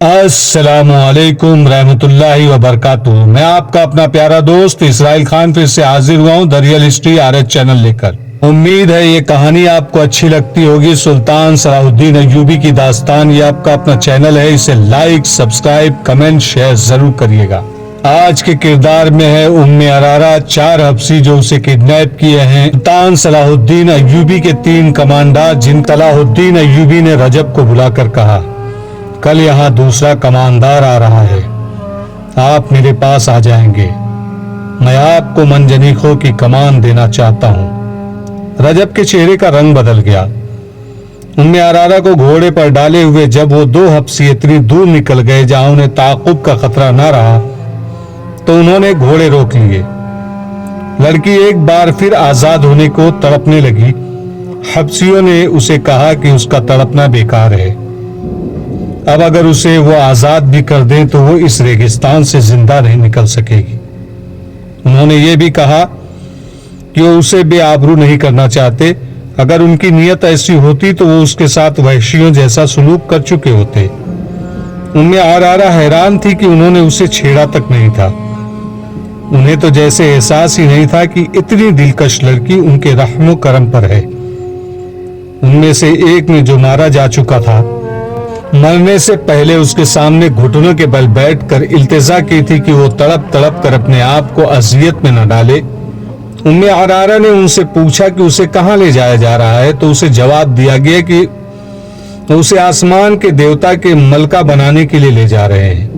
السلام علیکم رحمۃ اللہ وبرکاتہ۔ میں آپ کا اپنا پیارا دوست اسرائیل خان پھر سے حاضر ہوا ہوں The Real History RH channel لے کر۔ امید ہے یہ کہانی آپ کو اچھی لگتی ہوگی۔ سلطان صلاح الدین ایوبی کی داستان، یہ آپ کا اپنا چینل ہے، اسے لائک، سبسکرائب، کمنٹ، شیئر ضرور کریے گا۔ آج کے کردار میں ہے عرارہ، 4 حبشی جو اسے کڈنیپ کیے ہیں، سلطان صلاح الدین ایوبی کے 3 کمانڈر، جن صلاح الدین ایوبی نے رجب کو بلا کر کہا کل یہاں دوسرا کماندار آ رہا ہے، آپ میرے پاس آ جائیں گے، میں آپ کو منجنیقوں کی کمان دینا چاہتا ہوں۔ رجب کے چہرے کا رنگ بدل گیا۔ عرارہ کو گھوڑے پر ڈالے ہوئے جب وہ 2 حبشی اتنی دور نکل گئے جہاں انہیں تعاقب کا خطرہ نہ رہا تو انہوں نے گھوڑے روک لیے۔ لڑکی ایک بار پھر آزاد ہونے کو تڑپنے لگی۔ حبشیوں نے اسے کہا کہ اس کا تڑپنا بیکار ہے، اب اگر اسے وہ آزاد بھی کر دیں تو وہ اس ریگستان سے زندہ نہیں نکل سکے گی۔ انہوں نے یہ بھی کہا کہ وہ اسے بے آبرو نہیں کرنا چاہتے، اگر ان کی نیت ایسی ہوتی تو وہ اس کے ساتھ وحشیوں جیسا سلوک کر چکے ہوتے۔ عرارہ حیران تھی کہ انہوں نے اسے چھیڑا تک نہیں تھا۔ انہیں تو جیسے احساس ہی نہیں تھا کہ اتنی دلکش لڑکی ان کے رحم و کرم پر ہے۔ ان میں سے ایک نے جو مارا جا چکا تھا، مرنے سے پہلے اس کے سامنے گھٹنوں کے بل بیٹھ کر التجا کی تھی کہ وہ تڑپ تڑپ کر اپنے آپ کو اذیت میں نہ ڈالے۔ عرارہ نے ان سے پوچھا کہ اسے کہاں لے جایا جا رہا ہے تو اسے جواب دیا گیا کہ اسے آسمان کے دیوتا کے ملکہ بنانے کے لیے لے جا رہے ہیں۔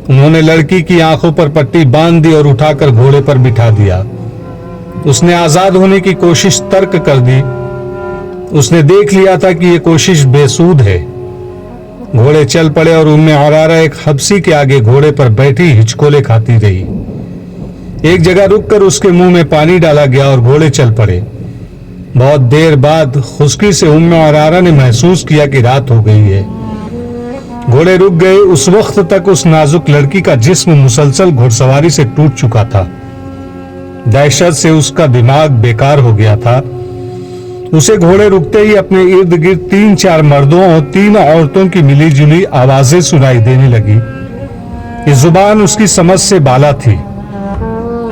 انہوں نے لڑکی کی آنکھوں پر پٹی باندھ دی اور اٹھا کر گھوڑے پر بٹھا دیا۔ اس نے آزاد ہونے کی کوشش ترک کر دی۔ اس نے دیکھ لیا تھا کہ یہ کوشش بے سود ہے۔ گھوڑے چل پڑے اور عرارہ ایک حبشی کے آگے گھوڑے پر بیٹھی ہچکولے کھاتی رہی۔ ایک جگہ رک کر اس کے منہ میں پانی ڈالا گیا اور گھوڑے چل پڑے۔ بہت دیر بعد خشکی سے عرارہ نے محسوس کیا کہ رات ہو گئی ہے۔ گھوڑے رک گئے۔ اس وقت تک اس نازک لڑکی کا جسم مسلسل گھڑ سواری سے ٹوٹ چکا تھا۔ دہشت سے اس کا دماغ بیکار ہو گیا تھا۔ اسے گھوڑے رکتے ہی اپنے ارد گرد 3-4 مردوں اور 3 عورتوں کی ملی جلی آوازیں سنائی دینے لگی۔ یہ زبان اس کی سمجھ سے بالا تھی۔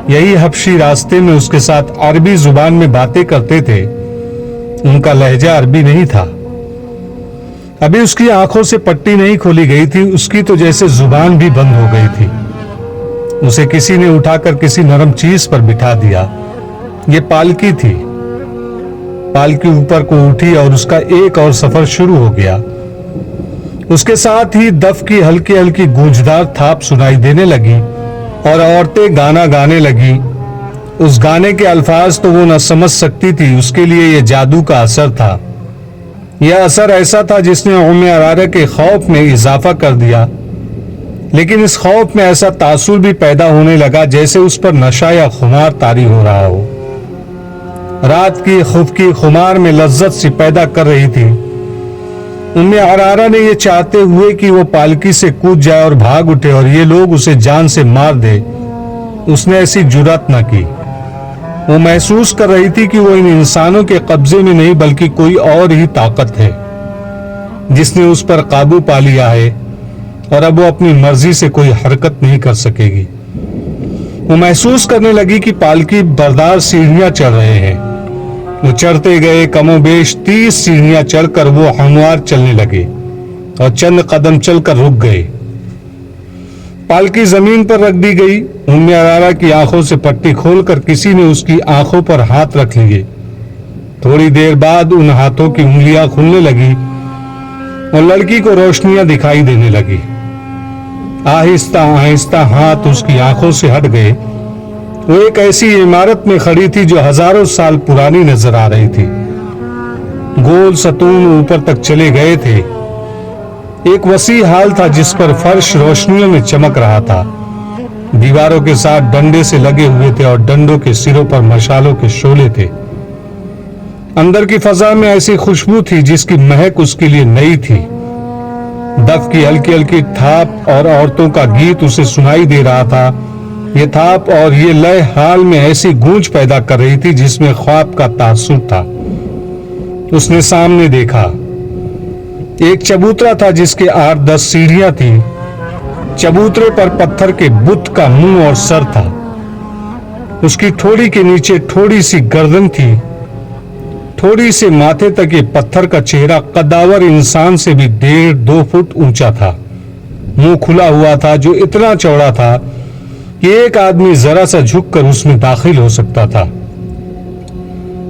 یہی حبشی راستے میں اس کے ساتھ عربی زبان میں باتیں کرتے تھے۔ ان کا لہجہ عربی نہیں تھا۔ ابھی اس کی آنکھوں سے پٹی نہیں کھولی گئی تھی، اس کی تو جیسے زبان بھی بند ہو گئی تھی۔ اسے کسی نے اٹھا کر کسی نرم چیز پر بٹھا دیا۔ یہ پالکی تھی۔ پالکی اوپر کو اٹھی اور اس کا ایک اور سفر شروع ہو گیا۔ اس کے ساتھ ہی دف کی ہلکی ہلکی گونجدار تھاپ سنائی دینے لگی اور عورتیں گانا گانے لگی۔ اس گانے کے الفاظ تو وہ نہ سمجھ سکتی تھی، اس کے لیے یہ جادو کا اثر تھا۔ یہ اثر ایسا تھا جس نے عرارہ کے خوف میں اضافہ کر دیا، لیکن اس خوف میں ایسا تاثر بھی پیدا ہونے لگا جیسے اس پر نشہ یا خمار طاری ہو رہا ہو۔ رات کی خفکی خمار میں لذت سی پیدا کر رہی تھی۔ عرارہ نے یہ چاہتے ہوئے کہ وہ پالکی سے کود جائے اور بھاگ اٹھے اور یہ لوگ اسے جان سے مار دے، اس نے ایسی جرات نہ کی۔ وہ محسوس کر رہی تھی کہ وہ ان انسانوں کے قبضے میں نہیں بلکہ کوئی اور ہی طاقت ہے جس نے اس پر قابو پا لیا ہے اور اب وہ اپنی مرضی سے کوئی حرکت نہیں کر سکے گی۔ وہ محسوس کرنے لگی کہ پالکی بردار سیڑھیاں چڑھ رہے ہیں۔ وہ چڑھتے گئے، کم و بیش 30 سیڑھیاں چڑھ کر وہ ہموار چلنے لگے اور چند قدم چل کر رک گئے۔ پالکی زمین پر رکھ دی گئی۔ عرارہ کی آنکھوں سے پٹی کھول کر کسی نے اس کی آنکھوں پر ہاتھ رکھ لیے۔ تھوڑی دیر بعد ان ہاتھوں کی انگلیاں کھلنے لگی اور لڑکی کو روشنیاں دکھائی دینے لگی۔ آہستہ آہستہ ہاتھ اس کی آنکھوں سے ہٹ گئے۔ وہ ایک ایسی عمارت میں کھڑی تھی جو ہزاروں سال پرانی نظر آ رہی تھی۔ گول ستون اوپر تک چلے گئے تھے۔ ایک وسیع ہال تھا جس پر فرش روشنیوں میں چمک رہا تھا۔ دیواروں کے ساتھ ڈنڈے سے لگے ہوئے تھے اور ڈنڈوں کے سروں پر مشالوں کے شعلے تھے۔ اندر کی فضا میں ایسی خوشبو تھی جس کی مہک اس کے لیے نئی تھی۔ دف کی ہلکی ہلکی تھاپ اور عورتوں کا گیت اسے سنائی دے رہا تھا۔ یہ تھاپ اور یہ لے حال میں ایسی گونج پیدا کر رہی تھی جس میں خواب کا تاثر تھا۔ اس نے سامنے دیکھا۔ एक चबूतरा था जिसके 8-10 सीढ़ियां थी। चबूतरे पर पत्थर के बुत का मुंह और सर था। उसकी ठोड़ी के नीचे थोड़ी सी गर्दन थी। थोड़ी से माथे तक ये पत्थर का चेहरा कद्दावर इंसान से भी 1.5-2 फुट ऊंचा था। मुंह खुला हुआ था जो इतना चौड़ा था कि एक आदमी जरा सा झुककर उसमें दाखिल हो सकता था।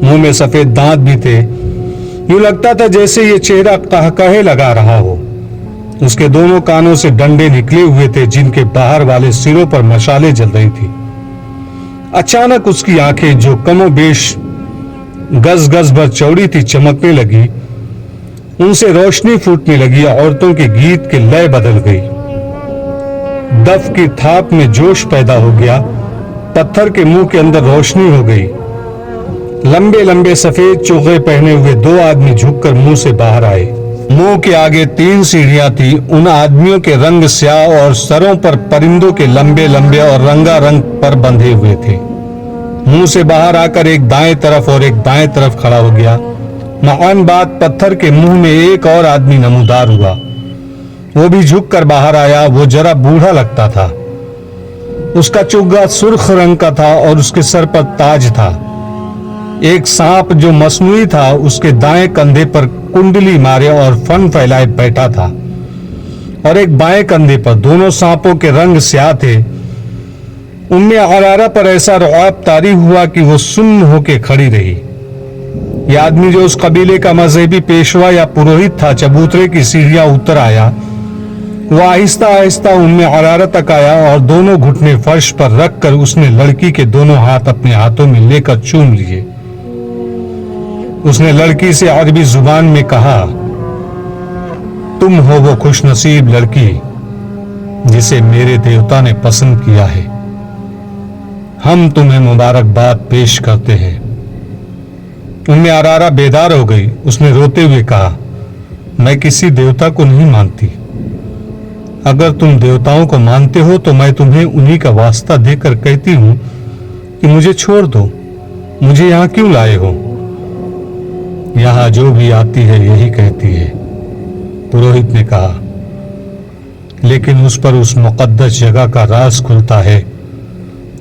मुंह में सफेद दांत भी थे। यूं लगता था जैसे ये चेहरा कहकहे लगा रहा हो। उसके दोनों कानों से डंडे निकले हुए थे जिनके बाहर वाले सिरों पर मशालें जल रही थी। अचानक उसकी आंखें जो कमोबेश गज गज भर चौड़ी थी चमकने लगी। उनसे रोशनी फूटने लगी। औरतों के गीत के लय बदल गई। दफ की थाप में जोश पैदा हो गया। पत्थर के मुंह के अंदर रोशनी हो गई। लंबे लंबे सफेद चोगे पहने हुए 2 आदमी झुककर मुंह से बाहर आए। मुंह के आगे 3 सीढ़ियां थी। उन आदमियों के रंग स्याह और सरों पर परिंदों के लंबे लंबे और रंगारंग पर बंधे हुए थे। मुंह से बाहर आकर एक दाएं तरफ और एक बाएं तरफ खड़ा हो गया। महान बात, पत्थर के मुंह में एक और आदमी नमूदार हुआ। वो भी झुककर बाहर आया। वो जरा बूढ़ा लगता था। उसका चुग्गा सुर्ख रंग का था और उसके सर पर ताज था। एक सांप जो मसनूई था उसके दाएं कंधे पर कुंडली मारे और फन फैलाए बैठा था और एक बाएं कंधे पर। दोनों सांपों के रंग स्याह थे। उनमें अरारा पर ऐसा रौब तारी हुआ कि वो सुन्न होके खड़ी रही। यह आदमी जो उस कबीले का मजहबी पेशवा या पुरोहित था चबूतरे की सीढ़ियां उतर आया। वो आहिस्ता आहिस्ता उनमें अरारा तक आया और दोनों घुटने फर्श पर रखकर उसने लड़की के दोनों हाथ अपने हाथों में लेकर चूम लिए। उसने लड़की से अरबी जुबान में कहा, तुम हो वो खुशनसीब लड़की जिसे मेरे देवता ने पसंद किया है। हम तुम्हें मुबारकबाद पेश करते हैं। उनमें अरारा बेदार हो गई। उसने रोते हुए कहा, मैं किसी देवता को नहीं मानती। अगर तुम देवताओं को मानते हो तो मैं तुम्हें उन्हीं का वास्ता देकर कहती हूं कि मुझे छोड़ दो। मुझे यहां क्यों लाए हो? यहां जो भी आती है यही कहती है, पुरोहित ने कहा। लेकिन उस पर उस मुकद्दस जगह का राज खुलता है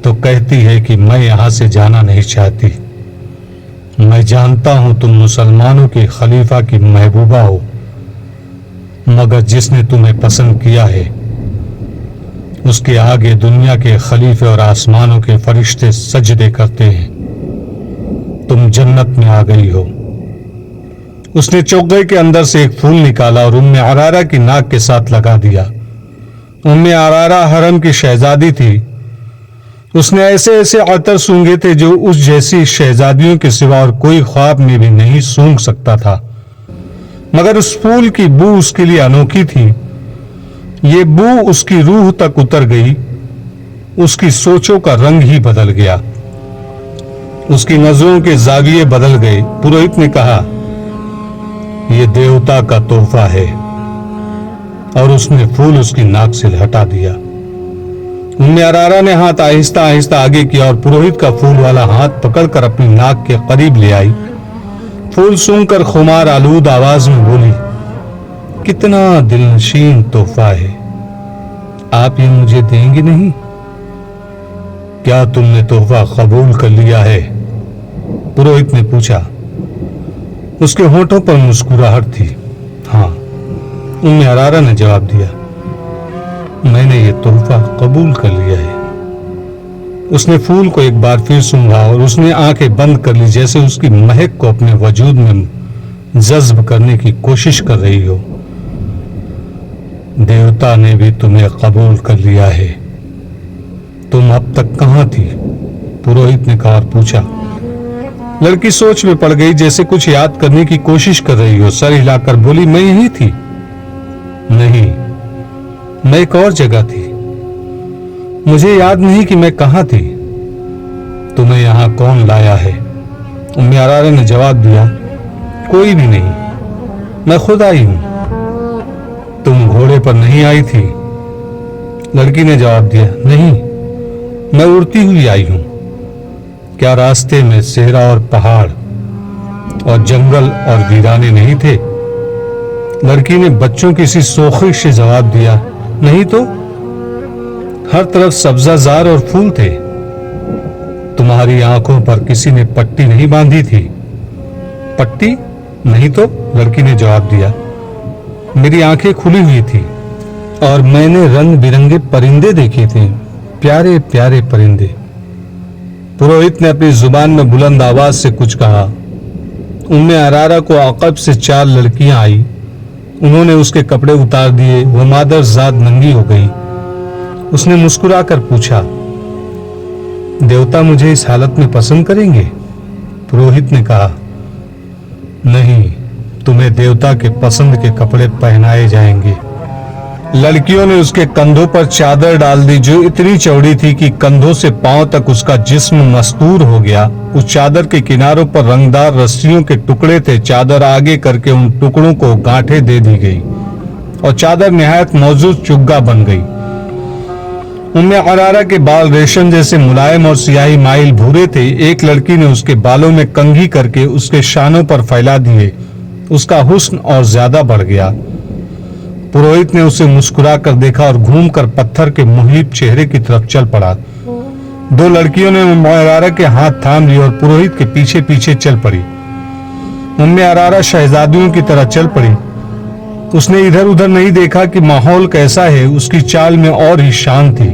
तो कहती है कि मैं यहां से जाना नहीं चाहती। मैं जानता हूं तुम मुसलमानों के खलीफा की महबूबा हो, मगर जिसने तुम्हें पसंद किया है उसके आगे दुनिया के खलीफे और आसमानों के फरिश्ते सजदे करते हैं। तुम जन्नत में आ गई हो। उसने चौगे के अंदर से एक फूल निकाला और उम्मे अरारा की नाक के साथ लगा दिया। उम्मे अरारा हरम की शहजादी थी। उसने ऐसे ऐसे अतर सूंघे थे जो उस जैसी शहजादियों के सिवा और कोई ख्वाब में भी नहीं सूंघ सकता था। मगर उस फूल की बू उसके लिए अनोखी थी। ये बू उसकी रूह तक उतर गई। उसकी सोचों का रंग ही बदल गया। उसकी नजरों के जाविये बदल गए। पुरोहित ने कहा, यह देवता का तोहफा है, और उसने फूल उसकी नाक से हटा दिया। उम्मे अरारा ने हाथ आहिस्ता आहिस्ता आगे किया और पुरोहित का फूल वाला हाथ पकड़कर अपनी नाक के करीब ले आई। फूल सूंघकर खुमार आलूद आवाज में बोली, कितना दिलनशीन तोहफा है, आप ये मुझे देंगे नहीं? क्या तुमने तोहफा कबूल कर लिया है? पुरोहित ने पूछा। उसके होठों पर मुस्कुराहट थी। हाँ, उम्मे अरारा ने जवाब दिया, मैंने ये तोहफा कबूल कर लिया है। उसने फूल को एक बार फिर सूंघा और उसने आंखें बंद कर ली, जैसे उसकी महक को अपने वजूद में जज्ब करने की कोशिश कर रही हो। देवता ने भी तुम्हें कबूल कर लिया है। तुम अब तक कहां थी? पुरोहित ने कहा और पूछा। लड़की सोच में पड़ गई, जैसे कुछ याद करने की कोशिश कर रही हो। सर हिलाकर बोली, मैं यही थी। नहीं, मैं एक और जगह थी। मुझे याद नहीं कि मैं कहां थी। तुम्हें यहां कौन लाया है? उम्मे अरारा ने जवाब दिया, कोई भी नहीं, मैं खुद आई हूं। तुम घोड़े पर नहीं आई थी? लड़की ने जवाब दिया, नहीं, मैं उड़ती हुई आई हूं। क्या रास्ते में सेहरा और पहाड़ और जंगल और वीराने नहीं थे? लड़की ने बच्चों की सी सोखिश से जवाब दिया, नहीं तो हर तरफ सब्जाजार और फूल थे। तुम्हारी आंखों पर किसी ने पट्टी नहीं बांधी थी। पट्टी नहीं तो, लड़की ने जवाब दिया, मेरी आंखें खुली हुई थी और मैंने रंग बिरंगे परिंदे देखे थे, प्यारे प्यारे परिंदे। पुरोहित ने अपनी जुबान में बुलंद आवाज से कुछ कहा। उम्मे अरारा को अकब से 4 लड़कियां आई। उन्होंने उसके कपड़े उतार दिए। वह मादर जात नंगी हो गई। उसने मुस्कुराकर पूछा, देवता मुझे इस हालत में पसंद करेंगे? पुरोहित ने कहा, नहीं, तुम्हें देवता के पसंद के कपड़े पहनाए जाएंगे। लड़कियों ने उसके कंधों पर चादर डाल दी जो इतनी चौड़ी थी कि कंधों से पांव तक उसका जिस्म मस्तूर हो गया। उस चादर के किनारों पर रंगदार रस्सियों के टुकड़े थे। चादर आगे करके उन टुकड़ों को गांठें दे दी गई और चादर निहायत मौजूद चुग्गा बन गई। उम्मे अरारा के बाल रेशम जैसे मुलायम और सियाही माइल भूरे थे। एक लड़की ने उसके बालों में कंघी करके उसके शानों पर फैला दिए। उसका हुस्न और ज्यादा बढ़ गया। पुरोहित ने उसे मुस्कुरा कर देखा और घूमकर पत्थर के मुहीब चेहरे की तरफ चल पड़ा। 2 लड़कियों ने उम्मे अरारा के हाथ थाम लिए और पुरोहित के पीछे पीछे चल पड़ी। उम्मे अरारा शहजादियों की तरह चल पड़ी। उसने इधर उधर नहीं देखा कि माहौल कैसा है। उसकी चाल में और ही शान थी।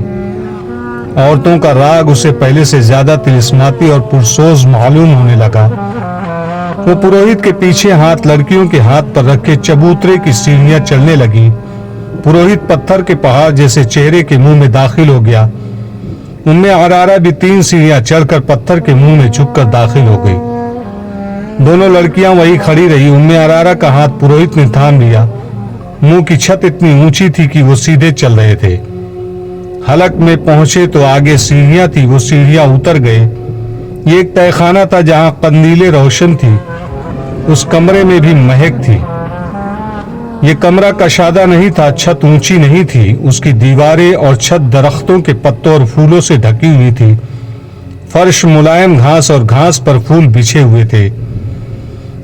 औरतों का राग उसे पहले से ज्यादा तिलिस्माती और पुरसोज मालूम होने लगा। वो पुरोहित के पीछे हाथ लड़कियों के हाथ पर रखे चबूतरे की सीढ़ियां चढ़ने लगी। पुरोहित पत्थर के पहाड़ जैसे चेहरे के मुंह में दाखिल हो गया। उम्मे अरारा भी 3 सीढ़ियां चढ़कर पत्थर के मुंह में झुककर दाखिल हो गई। दोनों लड़कियां वही खड़ी रही। उम्मे अरारा का हाथ पुरोहित ने थाम लिया। मुंह की छत इतनी ऊंची थी कि वो सीधे चल रहे थे। हलक में पहुंचे तो आगे सीढ़ियां थी। वो सीढ़ियां उतर गए। ये एक तहखाना था जहां कंदीलें रोशन थी। उस कमरे में भी महक थी। ये कमरा कशादा नहीं था। छत ऊंची नहीं थी। उसकी दीवारें और छत दरख्तों के पत्तों और फूलों से ढकी हुई थी। फर्श मुलायम घास और घास पर फूल बिछे हुए थे।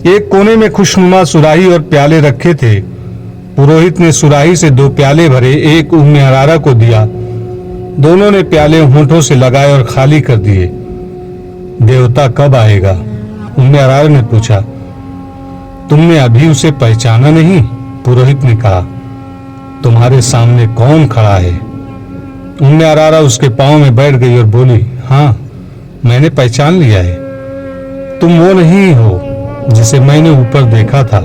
एक कोने में खुशनुमा सुराही और प्याले रखे थे। पुरोहित ने सुराही से 2 प्याले भरे। एक उम्मे अरारा को दिया। दोनों ने प्याले होंठों से लगाए और खाली कर दिए। देवता कब आएगा? उम्मे अरारा ने पूछा। तुमने अभी उसे पहचाना नहीं? पुरोहित ने कहा। तुम्हारे सामने कौन खड़ा है? उम्मे अरारा उसके पांव में बैठ गई और बोली, हाँ, मैंने पहचान लिया है। तुम वो नहीं हो जिसे मैंने ऊपर देखा था।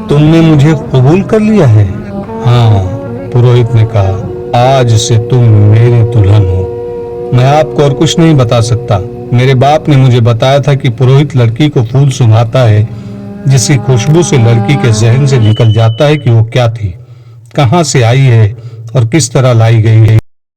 तुमने मुझे कबूल कर लिया है? हाँ, पुरोहित ने कहा, आज से तुम मेरी दुल्हन हो। मैं आपको और कुछ नहीं बता सकता। मेरे बाप ने मुझे बताया था कि पुरोहित लड़की को फूल सुंघाता है जिसकी खुशबू से लड़की के जहन से निकल जाता है कि वो क्या थी, कहां से आई है और किस तरह लाई गई है।